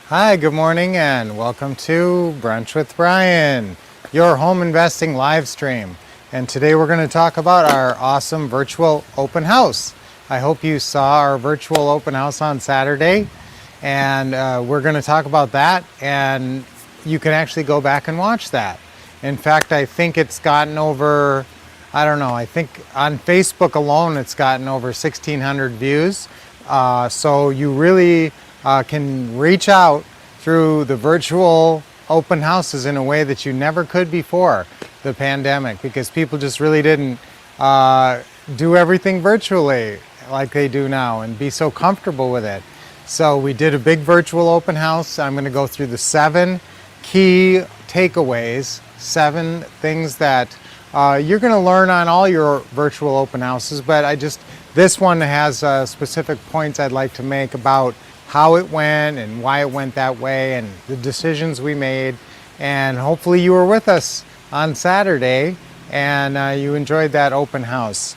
Hi, good morning, and welcome to Brunch with Brian, your home investing live stream. And today we're going to talk about our awesome virtual open house. I hope you saw our virtual open house on Saturday, and we're going to talk about that, and you can actually go back and watch that. In fact, I think it's gotten over, I think on Facebook alone it's gotten over 1,600 views. So you really can reach out through the virtual open houses in a way that you never could before the pandemic, because people just really didn't do everything virtually like they do now and be so comfortable with it. So we did a big virtual open house. I'm going to go through the 7 key takeaways, 7 things that you're going to learn on all your virtual open houses, but this one has specific points I'd like to make about how it went and why it went that way and the decisions we made. And hopefully you were with us on Saturday and you enjoyed that open house.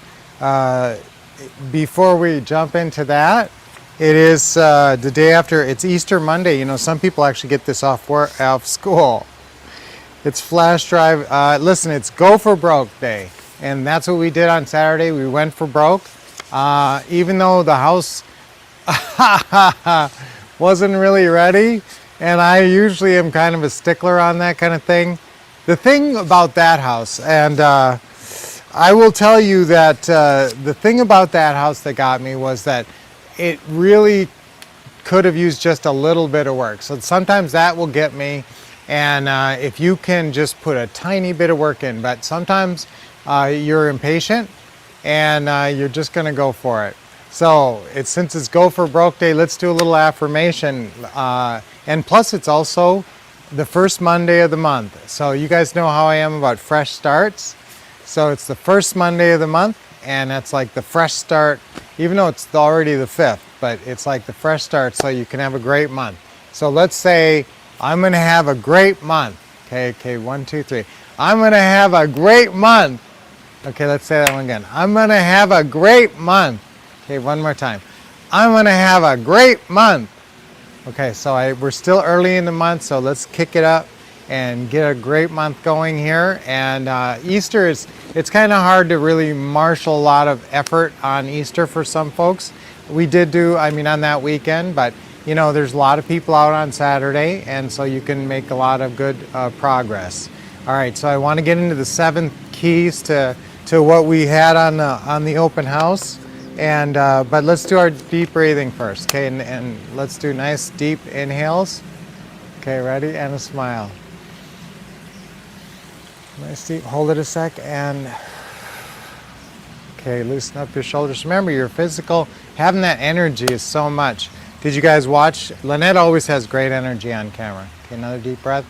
Before we jump into that, it is the day after, it's Easter Monday. You know, some people actually get this off school. It's flash drive. Listen, it's go for broke day. And that's what we did on Saturday. We went for broke. Even though the house wasn't really ready, and I usually am kind of a stickler on that kind of thing. The thing about that house, and I will tell you that the thing about that house that got me was that it really could have used just a little bit of work. So sometimes that will get me, and if you can just put a tiny bit of work in, but sometimes you're impatient and you're just going to go for it. So since it's go for broke day, let's do a little affirmation. And plus it's also the first Monday of the month. So you guys know how I am about fresh starts. So it's the first Monday of the month, and that's like the fresh start, even though it's already the 5th, but it's like the fresh start so you can have a great month. So let's say I'm going to have a great month. Okay, 1, 2, 3. I'm going to have a great month. Okay, let's say that one again. I'm going to have a great month. Okay, one more time. I'm going to have a great month. Okay, so we're still early in the month, so let's kick it up and get a great month going here. And Easter it's kind of hard to really marshal a lot of effort on Easter for some folks. We did on that weekend, but you know, there's a lot of people out on Saturday, and so you can make a lot of good progress. All right, so I want to get into the 7 keys to what we had on the open house. And but let's do our deep breathing first, okay? And let's do nice deep inhales. Okay, ready? And a smile. Nice deep. Hold it a sec and okay, loosen up your shoulders. Remember, your physical, having that energy is so much. Did you guys watch? Lynette always has great energy on camera. Okay, another deep breath.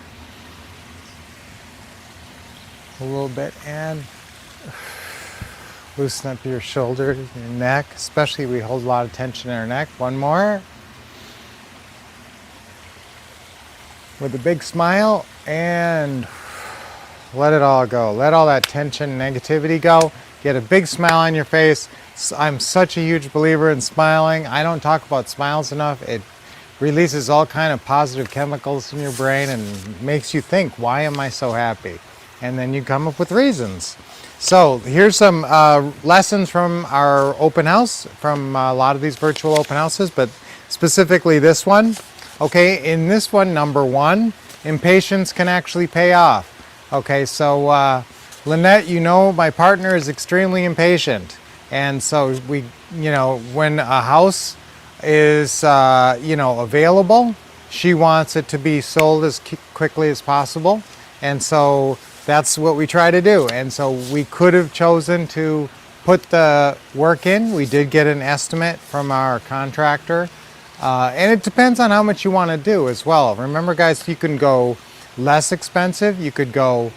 A little bit and loosen up your shoulders, your neck, especially we hold a lot of tension in our neck. One more. With a big smile and let it all go. Let all that tension, negativity go. Get a big smile on your face. I'm such a huge believer in smiling. I don't talk about smiles enough. It releases all kind of positive chemicals in your brain and makes you think, why am I so happy? And then you come up with reasons. So here's some lessons from our open house, from a lot of these virtual open houses, but specifically this one. Okay, in this one, number 1, impatience can actually pay off. Okay, so Lynette, you know, my partner is extremely impatient. And so when a house is, available, she wants it to be sold as quickly as possible. And so that's what we try to do. And so we could have chosen to put the work in. We did get an estimate from our contractor. And it depends on how much you want to do as well. Remember, guys, you can go less expensive. You could go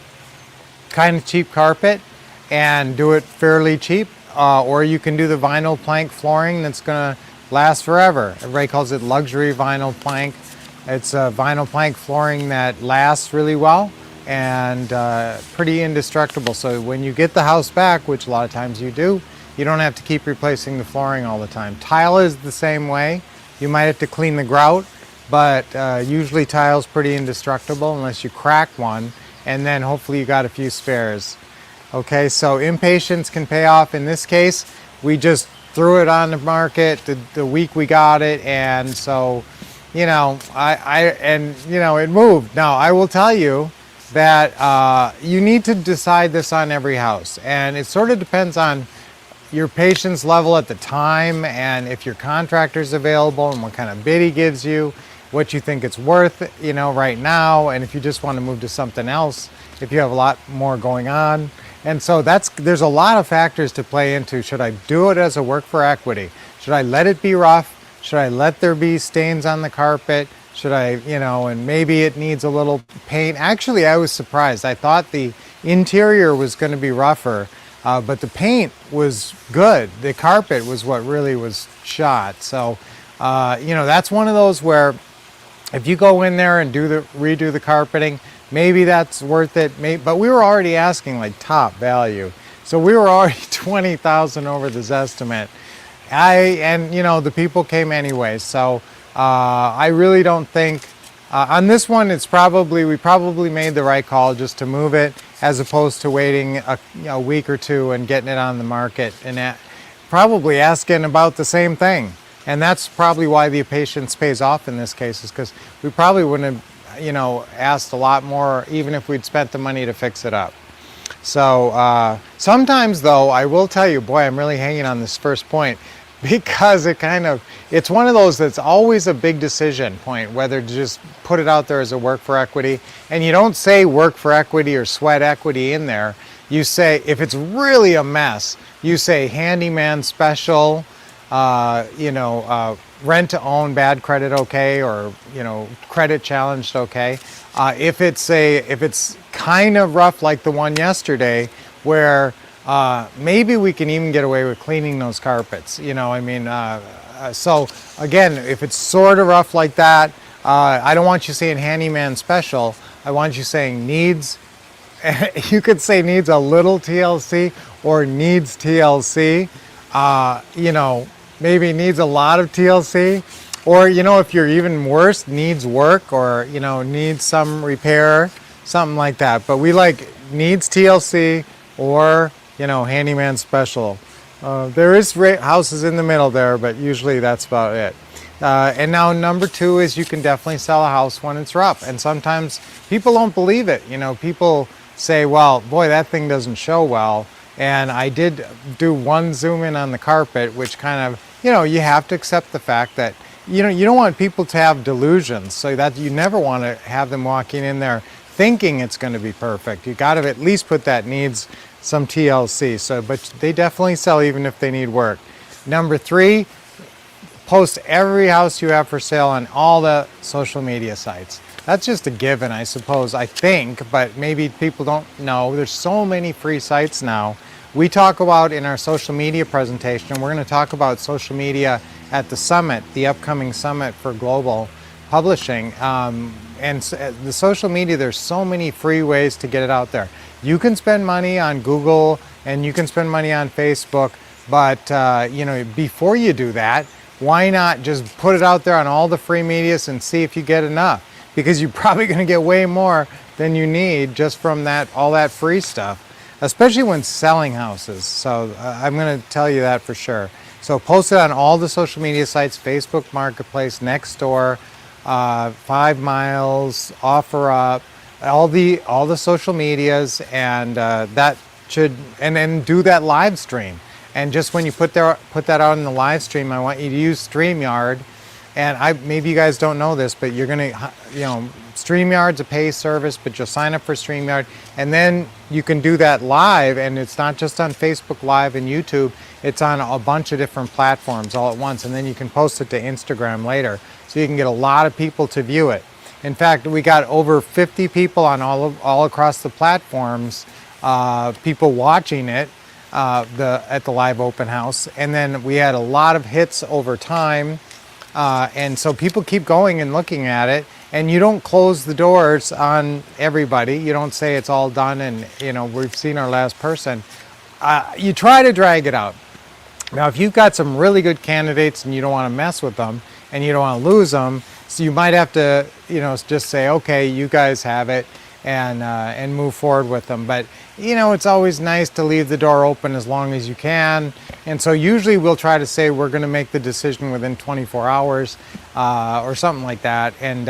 kind of cheap carpet and do it fairly cheap. Or you can do the vinyl plank flooring that's going to last forever. Everybody calls it luxury vinyl plank. It's a vinyl plank flooring that lasts really well and pretty indestructible. So when you get the house back, which a lot of times you do, you don't have to keep replacing the flooring all the time. Tile is the same way. You might have to clean the grout but usually tile's pretty indestructible unless you crack one, and then hopefully you got a few spares. Okay, so impatience can pay off. In this case, we just threw it on the market the week we got it, and so, you know, it moved. Now, I will tell you that you need to decide this on every house, and it sort of depends on your patience level at the time, and if your contractor's available, and what kind of bid he gives you, what you think it's worth, you know, right now, and if you just want to move to something else, if you have a lot more going on. And so there's a lot of factors to play into. Should I do it as a work for equity? Should I let it be rough? Should I let there be stains on the carpet? Should I, you know, and maybe it needs a little paint. Actually, I was surprised. I thought the interior was going to be rougher, but the paint was good. The carpet was what really was shot. So, you know, that's one of those where if you go in there and redo the carpeting, maybe that's worth it. But we were already asking like top value, so we were already 20,000 over this estimate. And you know, the people came anyway. So I really don't think on this one we probably made the right call just to move it, as opposed to waiting a week or two and getting it on the market and probably asking about the same thing. And that's probably why the patience pays off in this case, is because we probably wouldn't have, you know, asked a lot more even if we'd spent the money to fix it up. So sometimes though, I will tell you, boy, I'm really hanging on this first point, because it's one of those that's always a big decision point, whether to just put it out there as a work for equity. And you don't say work for equity or sweat equity in there. You say, if it's really a mess, you say handyman special, rent to own, bad credit okay, or, you know, credit challenged okay. If it's kind of rough like the one yesterday, where maybe we can even get away with cleaning those carpets, you know, I mean, so again, if it's sort of rough like that, I don't want you saying handyman special. I want you saying needs. You could say needs a little TLC or needs TLC. You know, maybe needs a lot of TLC, or, you know, if you're even worse, needs work, or, you know, needs some repair, something like that. But we like needs TLC or, you know, handyman special. There is houses in the middle there, but usually that's about it. And now number two is you can definitely sell a house when it's rough. And sometimes people don't believe it. You know, people say, well, boy, that thing doesn't show well. And I did do one zoom in on the carpet, which kind of, you know, you have to accept the fact that, you know, you don't want people to have delusions, so that you never want to have them walking in there thinking it's going to be perfect. You got to at least put that needs some TLC. So, but they definitely sell even if they need work. Number three, post every house you have for sale on all the social media sites. That's just a given, I suppose, I think, but maybe people don't know. There's so many free sites now. We talk about in our social media presentation, and we're going to talk about social media at the summit, the upcoming summit for global publishing. And the social media, there's so many free ways to get it out there. You can spend money on Google and you can spend money on Facebook, but you know, before you do that, why not just put it out there on all the free medias and see if you get enough? Because you're probably going to get way more than you need just from that, all that free stuff, especially when selling houses. So I'm going to tell you that for sure. So post it on all the social media sites: Facebook Marketplace, Nextdoor, 5 Miles, OfferUp, all the social medias, and that should, and then do that live stream. And just when you put that out in the live stream, I want you to use StreamYard. And maybe you guys don't know this, but you're gonna, you know, StreamYard's a pay service, but you'll sign up for StreamYard, and then you can do that live, and it's not just on Facebook Live and YouTube, it's on a bunch of different platforms all at once, and then you can post it to Instagram later, so you can get a lot of people to view it. In fact, we got over 50 people on all across the platforms, people watching it at the live open house, and then we had a lot of hits over time. And so people keep going and looking at it, and you don't close the doors on everybody. You don't say it's all done and, you know, we've seen our last person. You try to drag it out. Now, if you've got some really good candidates and you don't want to mess with them and you don't want to lose them, So you might have to, just say, okay, you guys have it, and move forward with them. But it's always nice to leave the door open as long as you can. And so usually we'll try to say we're going to make the decision within 24 hours or something like that, and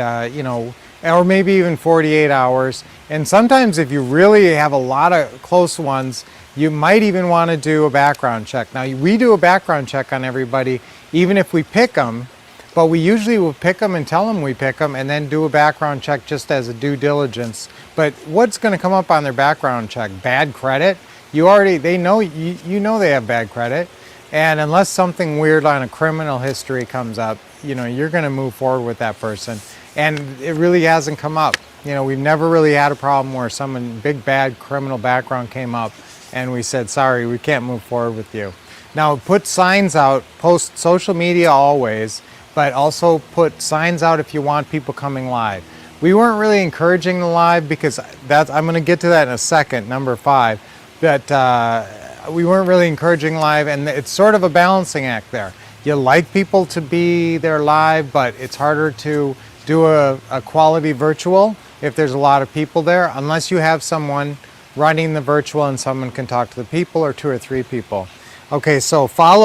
or maybe even 48 hours. And sometimes if you really have a lot of close ones, you might even want to do a background check. Now, we do a background check on everybody, even if we pick them, but we usually will pick them and tell them we pick them and then do a background check just as a due diligence. But what's going to come up on their background check? Bad credit? They know, you know they have bad credit. And unless something weird on a criminal history comes up, you're going to move forward with that person. And it really hasn't come up. We've never really had a problem where someone, big bad criminal background came up and we said, sorry, we can't move forward with you. Now, put signs out, post social media always, but also put signs out if you want people coming live. We weren't really encouraging the live because I'm going to get to that in a second, number 5, that we weren't really encouraging live, and it's sort of a balancing act there. You like people to be there live, but it's harder to do a quality virtual if there's a lot of people there, unless you have someone running the virtual and someone can talk to the people, or 2 or 3 people. Okay, so post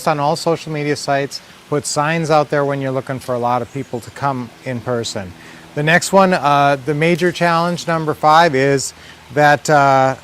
on all social media sites, put signs out there when you're looking for a lot of people to come in person. The next one, the major challenge, number 5, is that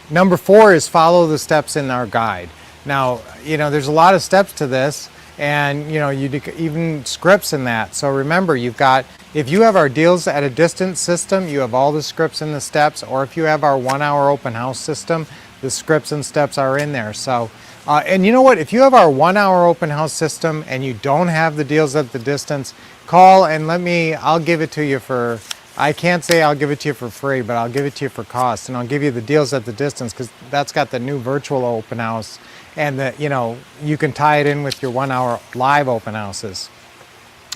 number 4 is follow the steps in our guide. Now, there's a lot of steps to this, and even scripts in that. So remember, if you have our deals at a distance system, you have all the scripts and the steps, or if you have our 1-hour open house system, the scripts and steps are in there. So, and you know what, if you have our 1-hour open house system and you don't have the deals at the distance, call and I'll give it to you for, I can't say I'll give it to you for free, but I'll give it to you for cost, and I'll give you the deals at the distance, because that's got the new virtual open house, and you can tie it in with your 1-hour live open houses.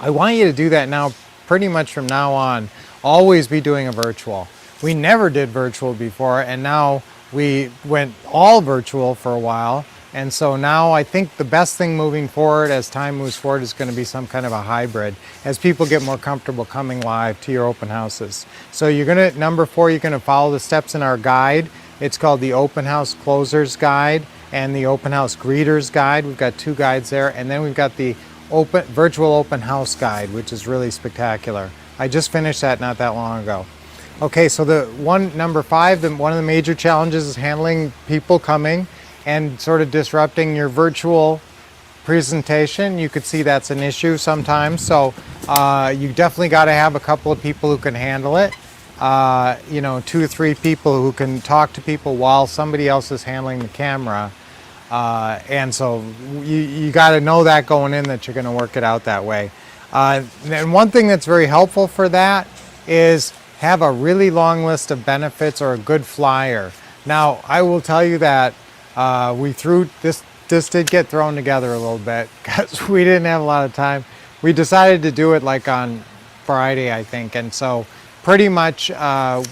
I want you to do that now, pretty much from now on, always be doing a virtual. We never did virtual before, and now we went all virtual for a while. And so now I think the best thing moving forward, as time moves forward, is going to be some kind of a hybrid as people get more comfortable coming live to your open houses. So number 4, you're going to follow the steps in our guide. It's called the Open House Closers Guide and the Open House Greeters Guide. We've got 2 guides there. And then we've got the Virtual Open House Guide, which is really spectacular. I just finished that not that long ago. Okay, so number 5, one of the major challenges is handling people coming and sort of disrupting your virtual presentation. You could see that's an issue sometimes. So you definitely got to have a couple of people who can handle it. 2 or 3 people who can talk to people while somebody else is handling the camera. And so you got to know that going in, that you're going to work it out that way. And one thing that's very helpful for that is have a really long list of benefits or a good flyer. Now, I will tell you that this did get thrown together a little bit because we didn't have a lot of time. We decided to do it like on Friday, I think, and so pretty much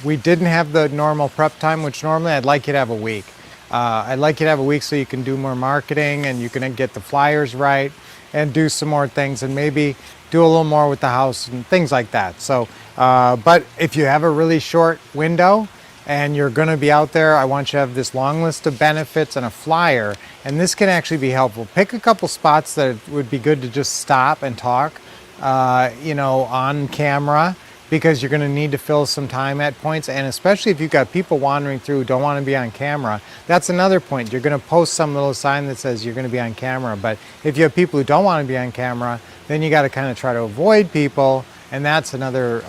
we didn't have the normal prep time, which normally I'd like you to have a week. I'd like you to have a week so you can do more marketing and you can get the flyers right and do some more things and maybe do a little more with the house and things like that. So, but if you have a really short window and you're going to be out there, I want you to have this long list of benefits and a flyer, and this can actually be helpful. Pick a couple spots that would be good to just stop and talk, on camera, because you're going to need to fill some time at points, and especially if you've got people wandering through who don't want to be on camera. That's another point. You're going to post some little sign that says you're going to be on camera, but if you have people who don't want to be on camera, then you got to kind of try to avoid people, and that's another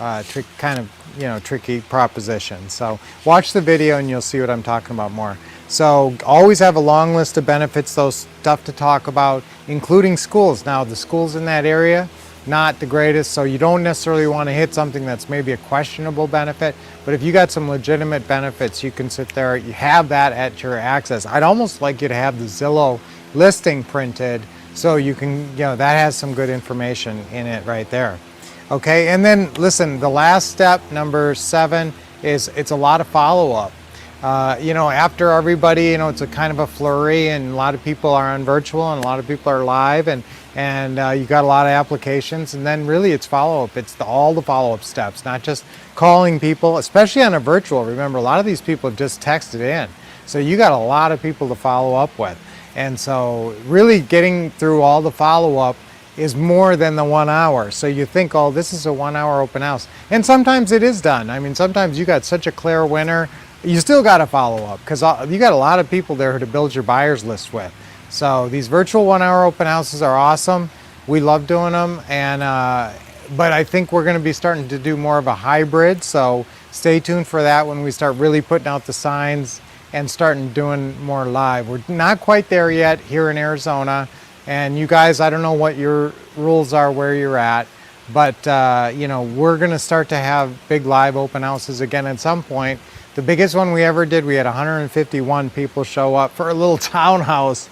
tricky proposition. So watch the video and you'll see what I'm talking about more. So always have a long list of benefits, those stuff to talk about, including schools. Now the schools in that area, not the greatest, so you don't necessarily want to hit something that's maybe a questionable benefit, but if you got some legitimate benefits, you can sit there, you have that at your access. I'd almost like you to have the Zillow listing printed so you can, that has some good information in it right there. Okay, and then listen, the last step, number 7, is it's a lot of follow-up. After everybody, it's a kind of a flurry, and a lot of people are on virtual and a lot of people are live, and and you got a lot of applications, and then really it's follow-up. It's all the follow-up steps, not just calling people, especially on a virtual. Remember, a lot of these people have just texted in, so you got a lot of people to follow up with. And so really getting through all the follow-up is more than the 1 hour. So you think, oh, this is a 1 hour open house. And sometimes it is done. I mean, sometimes you got such a clear winner, you still got to follow up because you got a lot of people there to build your buyers list with. So these virtual 1 hour open houses are awesome. We love doing them. And but I think we're going to be starting to do more of a hybrid. So stay tuned for that when we start really putting out the signs and starting doing more live. We're not quite there yet here in Arizona. And you guys, I don't know what your rules are where you're at, but you know, we're going to start to have big live open houses again at some point. The biggest one we ever did, we had 151 people show up for a little townhouse.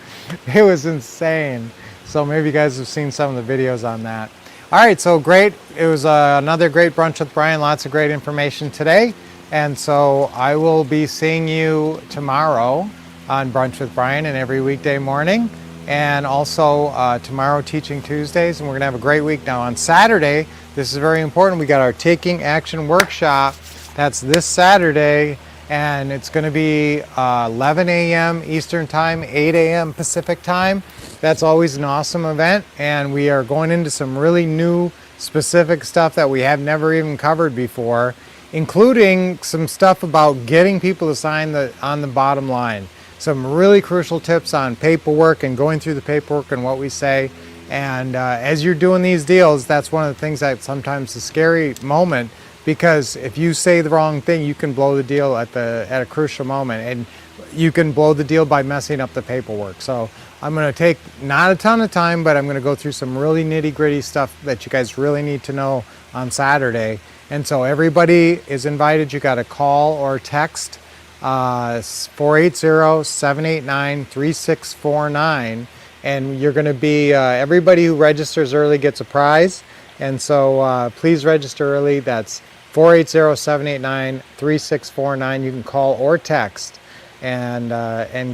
It was insane. So maybe you guys have seen some of the videos on that. All right, so great. It was another great Brunch with Brian. Lots of great information today. And so I will be seeing you tomorrow on Brunch with Brian and every weekday morning. And also tomorrow Teaching Tuesdays, and we're gonna have a great week. Now on Saturday, this is very important, we got our Taking Action workshop. That's this Saturday, and it's gonna be 11 a.m. Eastern time, 8 a.m. Pacific time. That's always an awesome event, and we are going into some really new specific stuff that we have never even covered before, including some stuff about getting people to sign on the bottom line. Some really crucial tips on paperwork and going through the paperwork and what we say. And as you're doing these deals, that's one of the things that sometimes is a scary moment, because if you say the wrong thing, you can blow the deal at a crucial moment, and you can blow the deal by messing up the paperwork. So I'm going to take not a ton of time, but I'm going to go through some really nitty-gritty stuff that you guys really need to know on Saturday. And so everybody is invited. You got to call or text 480-789-3649, and you're going to be everybody who registers early gets a prize. And so please register early. That's 480-789-3649. You can call or text and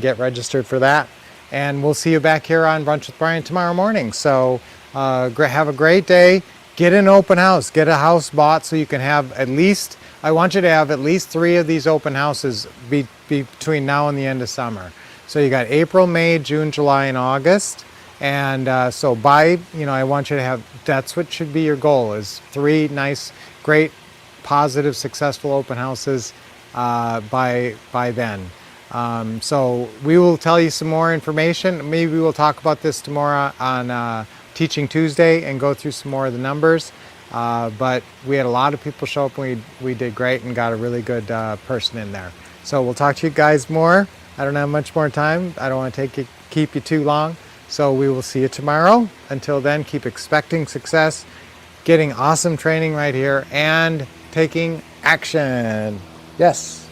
get registered for that. And we'll see you back here on Brunch with Brian tomorrow morning. So have a great day. Get an open house. Get a house bought so you can have at least, I want you to have at least 3 of these open houses between now and the end of summer. So you got April, May, June, July, and August. And so I want you to have, that's what should be your goal, is 3 nice, great, positive, successful open houses by then. So we will tell you some more information. Maybe we'll talk about this tomorrow on Teaching Tuesday and go through some more of the numbers. But we had a lot of people show up, and we did great and got a really good person in there. So we'll talk to you guys more. I don't have much more time. I don't want to keep you too long. So we will see you tomorrow. Until then, keep expecting success, getting awesome training right here, and taking action. Yes.